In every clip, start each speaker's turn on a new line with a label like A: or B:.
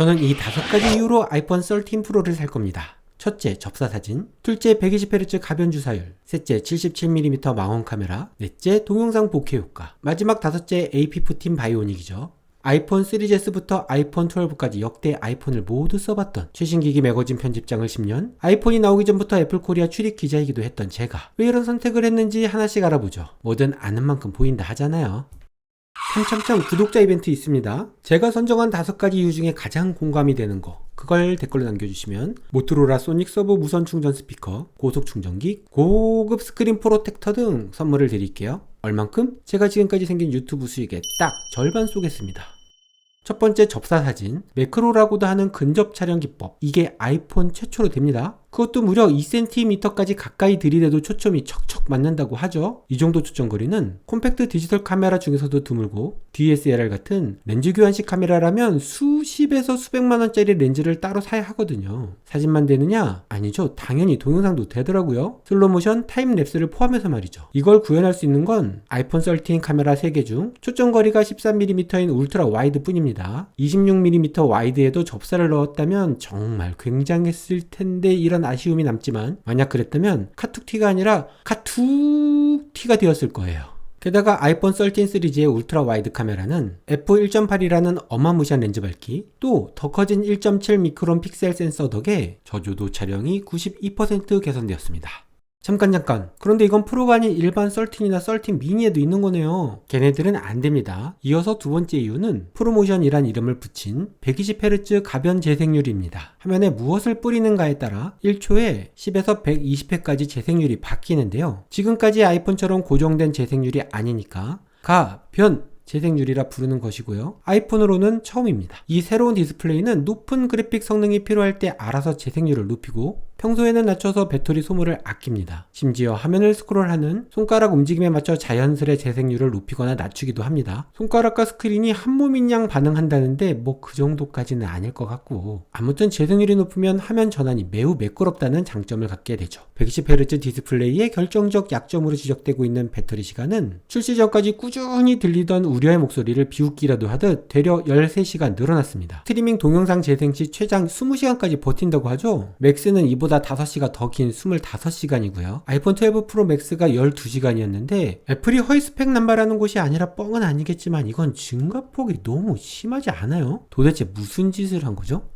A: 저는 이 5가지 이유로 아이폰 13 프로를 살 겁니다. 첫째, 접사사진. 둘째, 120Hz 가변 주사율. 셋째, 77mm 망원 카메라. 넷째, 동영상 복회 효과. 마지막 다섯째, AP14 바이오닉이죠. 아이폰 3GS부터 아이폰 12까지 역대 아이폰을 모두 써봤던 최신 기기 매거진 편집장을 10년, 아이폰이 나오기 전부터 애플코리아 출입 기자이기도 했던 제가 왜 이런 선택을 했는지 하나씩 알아보죠. 뭐든 아는 만큼 보인다 하잖아요. 참참참 구독자 이벤트 있습니다. 제가 선정한 5가지 이유 중에 가장 공감이 되는 거, 그걸 댓글로 남겨주시면 모토로라 소닉 서브 무선 충전 스피커, 고속 충전기, 고급 스크린 프로텍터 등 선물을 드릴게요. 얼만큼? 제가 지금까지 생긴 유튜브 수익의 딱 절반 쏘겠습니다. 첫 번째, 접사사진. 매크로라고도 하는 근접 촬영 기법. 이게 아이폰 최초로 됩니다. 그것도 무려 2cm까지 가까이 들이대도 초점이 척척 맞는다고 하죠. 이 정도 초점거리는 콤팩트 디지털 카메라 중에서도 드물고 DSLR 같은 렌즈 교환식 카메라라면 수십에서 수백만원짜리 렌즈를 따로 사야 하거든요. 사진만 되느냐? 아니죠. 당연히 동영상도 되더라고요. 슬로모션, 타임랩스를 포함해서 말이죠. 이걸 구현할 수 있는 건 아이폰 13 카메라 3개 중 초점거리가 13mm인 울트라 와이드 뿐입니다. 26mm 와이드에도 접사를 넣었다면 정말 굉장했을 텐데 이런 아쉬움이 남지만, 만약 그랬다면 카툭티가 아니라 카툭티가 되었을 거예요. 게다가 아이폰 13 시리즈의 울트라 와이드 카메라는 f1.8이라는 어마무시한 렌즈 밝기, 또 더 커진 1.7 미크론 픽셀 센서 덕에 저조도 촬영이 92% 개선되었습니다. 잠깐 그런데 이건 프로가 아닌 일반 13이나 13 미니에도 있는 거네요. 걔네들은 안 됩니다. 이어서 두 번째 이유는 프로모션이란 이름을 붙인 120Hz 가변 재생률입니다. 화면에 무엇을 뿌리는가에 따라 1초에 10에서 120회까지 재생률이 바뀌는데요. 지금까지 아이폰처럼 고정된 재생률이 아니니까 가변 재생률이라 부르는 것이고요. 아이폰으로는 처음입니다. 이 새로운 디스플레이는 높은 그래픽 성능이 필요할 때 알아서 재생률을 높이고 평소에는 낮춰서 배터리 소모를 아낍니다. 심지어 화면을 스크롤하는 손가락 움직임에 맞춰 자연스레 재생률을 높이거나 낮추기도 합니다. 손가락과 스크린이 한 몸인 양 반응한다는데 뭐 그 정도까지는 아닐 것 같고, 아무튼 재생률이 높으면 화면 전환이 매우 매끄럽다는 장점을 갖게 되죠. 120Hz 디스플레이의 결정적 약점으로 지적되고 있는 배터리 시간은 출시 전까지 꾸준히 들리던 우려의 목소리를 비웃기라도 하듯 되려 13시간 늘어났습니다. 스트리밍 동영상 재생 시 최장 20시간까지 버틴다고 하죠. 맥스는 이보다 5시가 더 긴 25시간이고요. 아이폰 12 프로 맥스가 12시간이었는데 애플이 허위 스펙 남발하는 곳이 아니라 뻥은 아니겠지만 이건 증가폭이 너무 심하지 않아요? 도대체 무슨 짓을 한 거죠?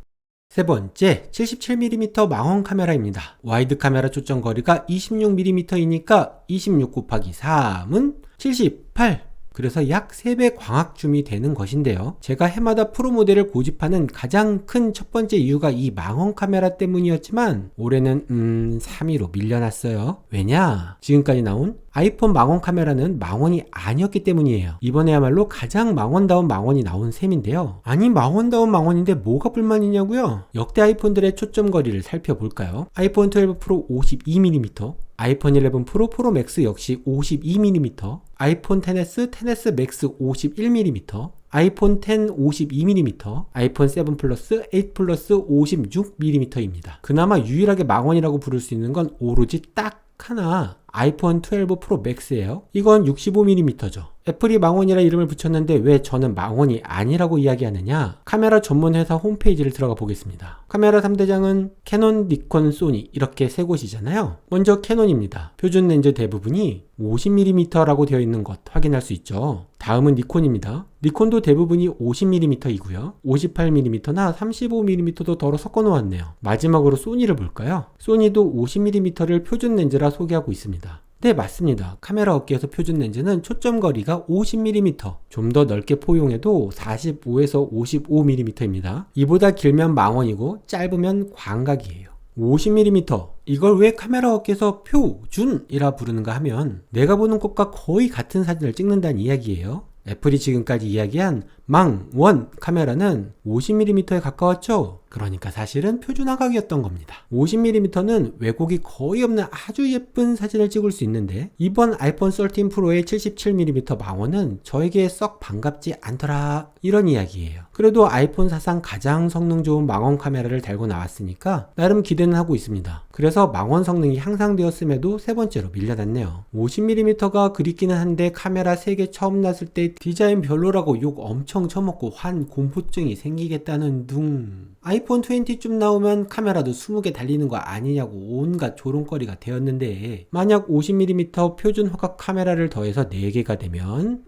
A: 세 번째, 77mm 망원 카메라입니다. 와이드 카메라 초점 거리가 26mm이니까 26 곱하기 3은 78. 그래서 약 3배 광학줌이 되는 것인데요. 제가 해마다 프로 모델을 고집하는 가장 큰 첫 번째 이유가 이 망원 카메라 때문이었지만 올해는 3위로 밀려났어요. 왜냐? 지금까지 나온 아이폰 망원 카메라는 망원이 아니었기 때문이에요. 이번에야말로 가장 망원다운 망원이 나온 셈인데요. 아니, 망원다운 망원인데 뭐가 불만이냐고요? 역대 아이폰들의 초점 거리를 살펴볼까요? 아이폰 12 프로 52mm, 아이폰 11 프로, 프로 맥스 역시 52mm, 아이폰 XS, XS 맥스 51mm, 아이폰 X 52mm, 아이폰 7 플러스, 8 플러스 56mm입니다. 그나마 유일하게 망원이라고 부를 수 있는 건 오로지 딱 하나, 아이폰 12 프로 맥스예요. 이건 65mm죠. 애플이 망원이라 이름을 붙였는데 왜 저는 망원이 아니라고 이야기하느냐? 카메라 전문 회사 홈페이지를 들어가 보겠습니다. 카메라 3대장은 캐논, 니콘, 소니 이렇게 세 곳이잖아요. 먼저 캐논입니다. 표준 렌즈 대부분이 50mm라고 되어 있는 것 확인할 수 있죠. 다음은 니콘입니다. 니콘도 대부분이 50mm이고요. 58mm나 35mm도 덜어 섞어 놓았네요. 마지막으로 소니를 볼까요? 소니도 50mm를 표준 렌즈라 소개하고 있습니다. 네, 맞습니다. 카메라 업계에서 표준 렌즈는 초점 거리가 50mm, 좀 더 넓게 포용해도 45에서 55mm입니다. 이보다 길면 망원이고 짧으면 광각이에요. 50mm, 이걸 왜 카메라 업계에서 표준이라 부르는가 하면 내가 보는 것과 거의 같은 사진을 찍는다는 이야기예요. 애플이 지금까지 이야기한 망원 카메라는 50mm에 가까웠죠? 그러니까 사실은 표준화각이었던 겁니다. 50mm는 왜곡이 거의 없는 아주 예쁜 사진을 찍을 수 있는데 이번 아이폰 13 프로의 77mm 망원은 저에게 썩 반갑지 않더라, 이런 이야기예요. 그래도 아이폰 사상 가장 성능 좋은 망원 카메라를 달고 나왔으니까 나름 기대는 하고 있습니다. 그래서 망원 성능이 향상되었음에도 세 번째로 밀려났네요. 50mm가 그립기는 한데 카메라 3개 처음 났을 때 디자인 별로라고 욕 엄청 엄청 처먹고 환 공포증이 생기겠다는 둥. 아이폰 20쯤 나오면 카메라도 20개 달리는 거 아니냐고 온갖 조롱거리가 되었는데, 만약 50mm 표준 화각 카메라를 더해서 4개가 되면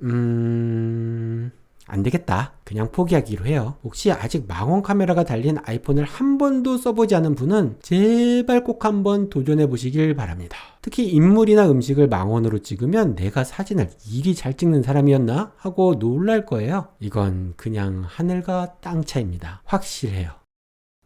A: 안 되겠다. 그냥 포기하기로 해요. 혹시 아직 망원 카메라가 달린 아이폰을 한 번도 써보지 않은 분은 제발 꼭 한번 도전해 보시길 바랍니다. 특히 인물이나 음식을 망원으로 찍으면 내가 사진을 이리 잘 찍는 사람이었나? 하고 놀랄 거예요. 이건 그냥 하늘과 땅 차이입니다. 확실해요.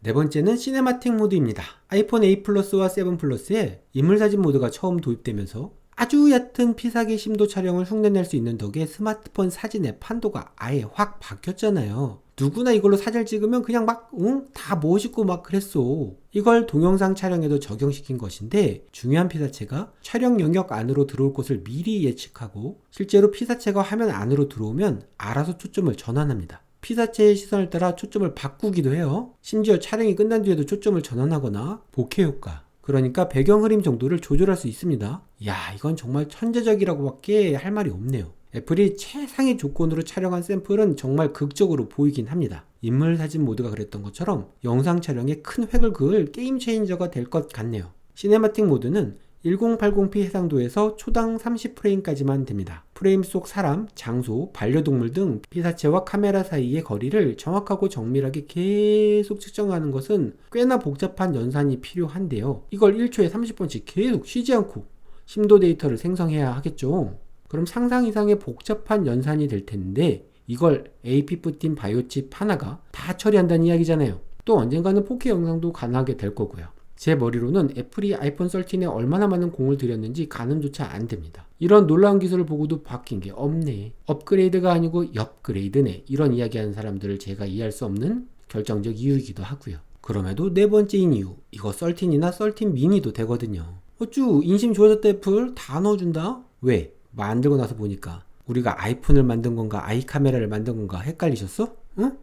A: 네 번째는 시네마틱 모드입니다. 아이폰 8 플러스와 7 플러스에 인물사진 모드가 처음 도입되면서 아주 얕은 피사계 심도 촬영을 흉내낼 수 있는 덕에 스마트폰 사진의 판도가 아예 확 바뀌었잖아요. 누구나 이걸로 사진을 찍으면 그냥 막 다 멋있고 막 그랬어. 이걸 동영상 촬영에도 적용시킨 것인데, 중요한 피사체가 촬영 영역 안으로 들어올 것을 미리 예측하고 실제로 피사체가 화면 안으로 들어오면 알아서 초점을 전환합니다. 피사체의 시선을 따라 초점을 바꾸기도 해요. 심지어 촬영이 끝난 뒤에도 초점을 전환하거나 보케 효과, 그러니까 배경 흐림 정도를 조절할 수 있습니다. 이야, 이건 정말 천재적이라고 밖에 할 말이 없네요. 애플이 최상의 조건으로 촬영한 샘플은 정말 극적으로 보이긴 합니다. 인물 사진 모드가 그랬던 것처럼 영상 촬영에 큰 획을 그을 게임 체인저가 될 것 같네요. 시네마틱 모드는 1080p 해상도에서 초당 30프레임까지만 됩니다. 프레임 속 사람, 장소, 반려동물 등 피사체와 카메라 사이의 거리를 정확하고 정밀하게 계속 측정하는 것은 꽤나 복잡한 연산이 필요한데요. 이걸 1초에 30번씩 계속 쉬지 않고 심도 데이터를 생성해야 하겠죠. 그럼 상상 이상의 복잡한 연산이 될 텐데, 이걸 AP15 바이오칩 하나가 다 처리한다는 이야기잖아요. 또 언젠가는 4K 영상도 가능하게 될 거고요. 제 머리로는 애플이 아이폰 13에 얼마나 많은 공을 들였는지 가늠조차 안 됩니다. 이런 놀라운 기술을 보고도 바뀐 게 없네. 업그레이드가 아니고 엽그레이드네. 이런 이야기하는 사람들을 제가 이해할 수 없는 결정적 이유이기도 하고요. 그럼에도 네 번째인 이유, 이거 13이나 13 미니도 되거든요. 어쭈, 인심 좋아졌다 애플 다 넣어준다? 왜? 만들고 나서 보니까 우리가 아이폰을 만든 건가 아이 카메라를 만든 건가 헷갈리셨어? 응?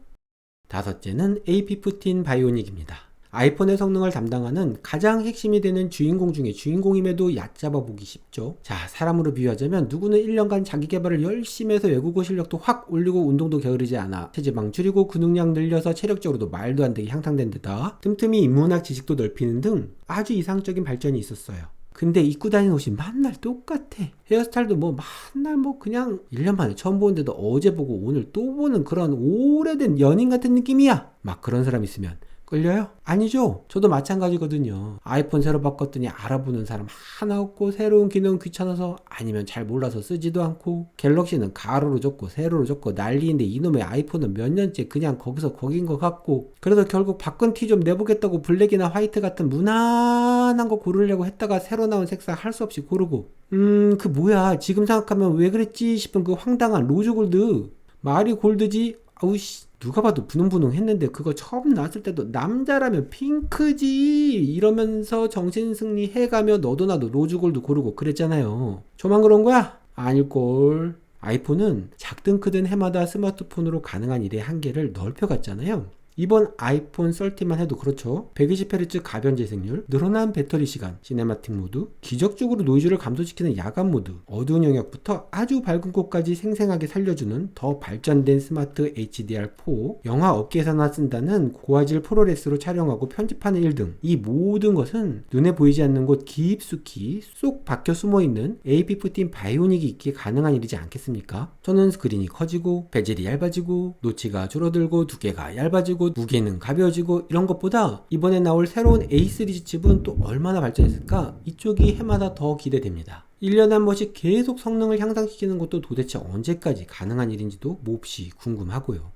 A: 다섯째는 AP15 바이오닉입니다. 아이폰의 성능을 담당하는 가장 핵심이 되는 주인공 중에 주인공임에도 얕잡아 보기 쉽죠. 자, 사람으로 비유하자면 누구는 1년간 자기 개발을 열심히 해서 외국어 실력도 확 올리고 운동도 게으르지 않아 체지방 줄이고 근육량 늘려서 체력적으로도 말도 안 되게 향상된 데다 틈틈이 인문학 지식도 넓히는 등 아주 이상적인 발전이 있었어요. 근데 입고 다니는 옷이 맨날 똑같아. 헤어스타일도 맨날 그냥 1년 만에 처음 보는데도 어제 보고 오늘 또 보는 그런 오래된 연인 같은 느낌이야. 막 그런 사람 있으면 끌려요? 아니죠. 저도 마찬가지거든요. 아이폰 새로 바꿨더니 알아보는 사람 하나 없고, 새로운 기능 귀찮아서 아니면 잘 몰라서 쓰지도 않고, 갤럭시는 가로로 줬고 세로로 줬고 난리인데 이놈의 아이폰은 몇 년째 그냥 거기서 거긴 것 같고, 그래서 결국 바꾼 티 좀 내보겠다고 블랙이나 화이트 같은 무난한 거 고르려고 했다가 새로 나온 색상 할 수 없이 고르고, 그 뭐야 지금 생각하면 왜 그랬지 싶은 그 황당한 로즈 골드. 말이 골드지? 아우씨, 누가 봐도 분홍분홍 했는데 그거 처음 나왔을 때도 남자라면 핑크지 이러면서 정신승리 해가며 너도 나도 로즈골드 고르고 그랬잖아요. 저만 그런 거야? 아닐걸. 아이폰은 작든 크든 해마다 스마트폰으로 가능한 일의 한계를 넓혀갔잖아요. 이번 아이폰 13만 해도 그렇죠. 120Hz 가변 재생률, 늘어난 배터리 시간, 시네마틱 모드, 기적적으로 노이즈를 감소시키는 야간 모드, 어두운 영역부터 아주 밝은 곳까지 생생하게 살려주는 더 발전된 스마트 HDR4, 영화 업계에서나 쓴다는 고화질 프로레스로 촬영하고 편집하는 일 등 이 모든 것은 눈에 보이지 않는 곳 깊숙이 쏙 박혀 숨어있는 AP15 바이오닉이 있기에 가능한 일이지 않겠습니까? 저는 스크린이 커지고 베젤이 얇아지고 노치가 줄어들고 두께가 얇아지고 무게는 가벼워지고 이런 것보다 이번에 나올 새로운 A 시리즈 칩은 또 얼마나 발전했을까? 이쪽이 해마다 더 기대됩니다. 1년에 한 번씩 계속 성능을 향상시키는 것도 도대체 언제까지 가능한 일인지도 몹시 궁금하고요.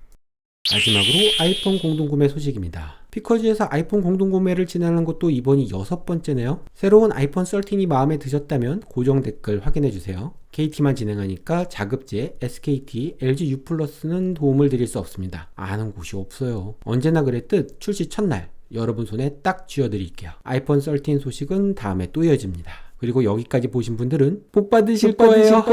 A: 마지막으로 아이폰 공동구매 소식입니다. 피커즈에서 아이폰 공동구매를 진행하는 것도 이번이 6번째네요. 새로운 아이폰 13이 마음에 드셨다면 고정 댓글 확인해주세요. KT만 진행하니까 자급제, SKT, LG U+는 도움을 드릴 수 없습니다. 아는 곳이 없어요. 언제나 그랬듯 출시 첫날 여러분 손에 딱 쥐어드릴게요. 아이폰 13 소식은 다음에 또 이어집니다. 그리고 여기까지 보신 분들은 복 받으실 거예요.